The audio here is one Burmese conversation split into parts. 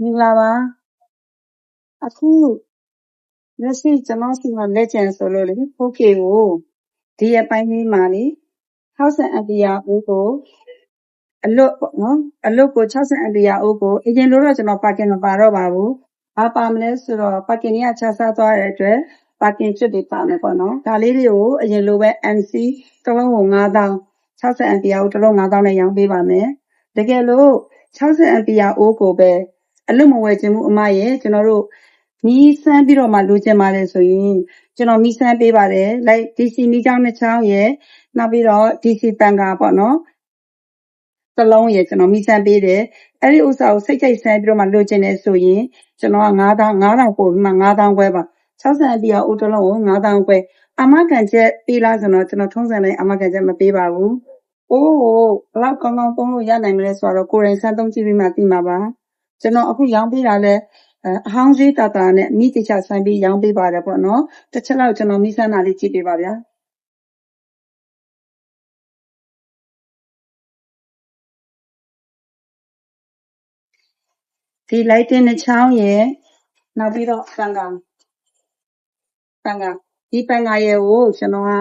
မင်္ဂလာပါအခုလက်ရှိကျွန်တော်စီမှာလက်ကျန်ဆိုလို့လေ 4K ကိုဒီရက်ပိုင်းလေးမှာလေ60 ampere အိုးကိုအလွတ်ပေါ့နော်အလွတ်ကို60 ampere အိုးကိုအရင်လိုတော့ကျွန်တော်ပါကင်မပါတော့ပါဘူးဘာပါမလဲဆိုတော့ပါကင်ကြီးကခြားစားသွားတဲ့အတွက်ပါကင်ကျွတ်တွေပါမယ်ပေါ့နော်ဒါလေးတွေကိုအရင်လိုပဲ MC တစ်လုံးကို9000 60 ampere ကိုတစ်လုံး9000နဲ့ရောင်းပေးပါမယ်တကယ်လို့60 ampere အိုးကိုပဲအလွတ်မဝယ်ခြင်းမှုအမရဲ့ကျွန်တော်တို့မီးစမ်းပြီးတော့မှလိုချင်ပါတယ်ဆိုရင်ကျွန်တော်မီးစမ်းပေးပါတယ်လိုက် DC မီးချောင်းနှစ်ချောင်းရဲ့နောက်ပြီးတော့ DC ပန်ကာပေါ့နော်တစ်လုံးရဲ့ကျွန်တော်မီးစမ်းပေးတယ်အဲ့ဒီဥစ္စာကိုစိတ်ကြိုက်စမ်းပြီးတော့မှလိုချင်တယ်ဆိုရင်ကျွန်တော်က9000ပို့ပြီးမှ9000ခွဲပါ60 ampere အိုးတစ်လုံးကို9000ခွဲအာမခံချက်ပေးလားဆိုတော့ကျွန်တော်ထုံးစံတိုင်းအာမခံချက်မပေးပါဘူးအိုးကိုဘယ်လောက်ကောင်းကောင်းသုံးလို့ရနိုင်မလဲဆိုတော့ကိုယ်တိုင်စမ်းသုံးကြည့်ပြီးမှသိမှာပါကျွန်တော်အခုရောင်းပေးတာလဲအဟောင်းကြီးတာတာနဲ့မိတိချဆိုင်ပြီးရောင်းပေးပါတယ်ပေါ့နော်တစ်ချက်လောက်ကျွန်တော်မိဆန်းတာလေးကြည့်ပေးပါဗျာဒီ lighting နှစ်ချောင်းရဲ့နောက်ပြီးတော့ပန်ကာဒီပန်ကာရဲ့ကိုကျွန်တော်က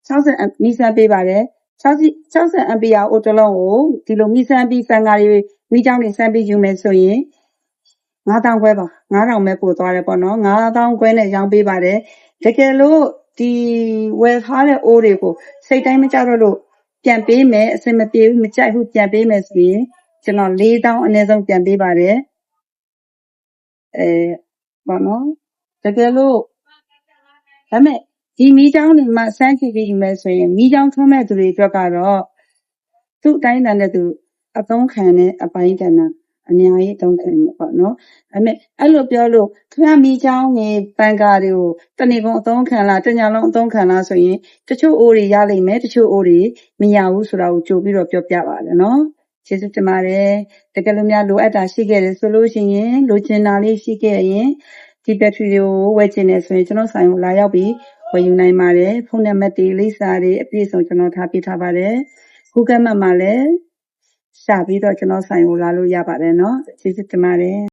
60မိဆန်းပေးပါတယ်60 ampere အိုးတစ်လုံးကိုဒီလိုမိဆန်းပြီးပန်ကာတွေမိချောင်းတွေဆန်းပြီးယူမယ်ဆိုရင်9000ခွဲပါ9000ပဲပို့သွားတယ်ပေါ့နော်9000ခွဲနဲ့ရောင်းပေးပါတယ်တကယ်လို့ဒီဝယ်ထားတဲ့အိုးတွေကိုစိတ်တိုင်းမကြတော့လို့ပြန်ပေးမယ်အဆင်မပြေဘူးမကြိုက်ဘူးပြန်ပေးမယ်ဆိုရင်ကျွန်တော်4000အနည်းဆုံးပြန်ပေးပါတယ်ပေါ့နော်တကယ်လို့ဒါပေမဲ့ဒီမီးချောင်းတွေမှာစမ်းကြည့်ပြီးယူမယ်ဆိုရင်မီးချောင်းထွန်းမဲ့သူတွေအတွက်ကတော့သူ့အတိုင်းအတာနဲ့သူအသုံးခံတဲ့အပိုင်းကဏ္ဍအများကြီးအသုံးခံနေပေါ့နော်ဒါပေမဲ့အဲ့လိုပြောလို့ခင်ဗျားမီးချောင်းတွေပန်ကာတွေကိုတနေ့ကုန်အသုံးခံလားတညလုံးအသုံးခံလားဆိုရင်တချို့အိုးတွေရလိမ့်မယ်တချို့အိုးတွေမရဘူးဆိုတာကိုကြိုပြီးတော့ပြောပြပါတယ်နော်ကျေးဇူးတင်ပါတယ်တကယ်လို့များလိုအပ်တာရှိခဲ့တယ်ဆိုလို့ရှိရင်လိုချင်တာလေးရှိခဲ့ရင်ဒီဘက်ထရီတွေကိုဝယ်ချင်တယ်ဆိုရင်ကျွန်တော်ဆိုင်ကိုလာရောက်ပြီးဝယ်ယူနိုင်ပါတယ်ဖုန်းနံပါတ်တွေလိပ်စာတွေအပြည့်အစုံကျွန်တော်ထားပေးထားပါတယ် Google Map မှာလည်းရှာပြီးတော့ကျွန်တော်ဆိုင်ကိုလာလို့ရပါတယ်เนาะကျေးဇူးတင်ပါတယ်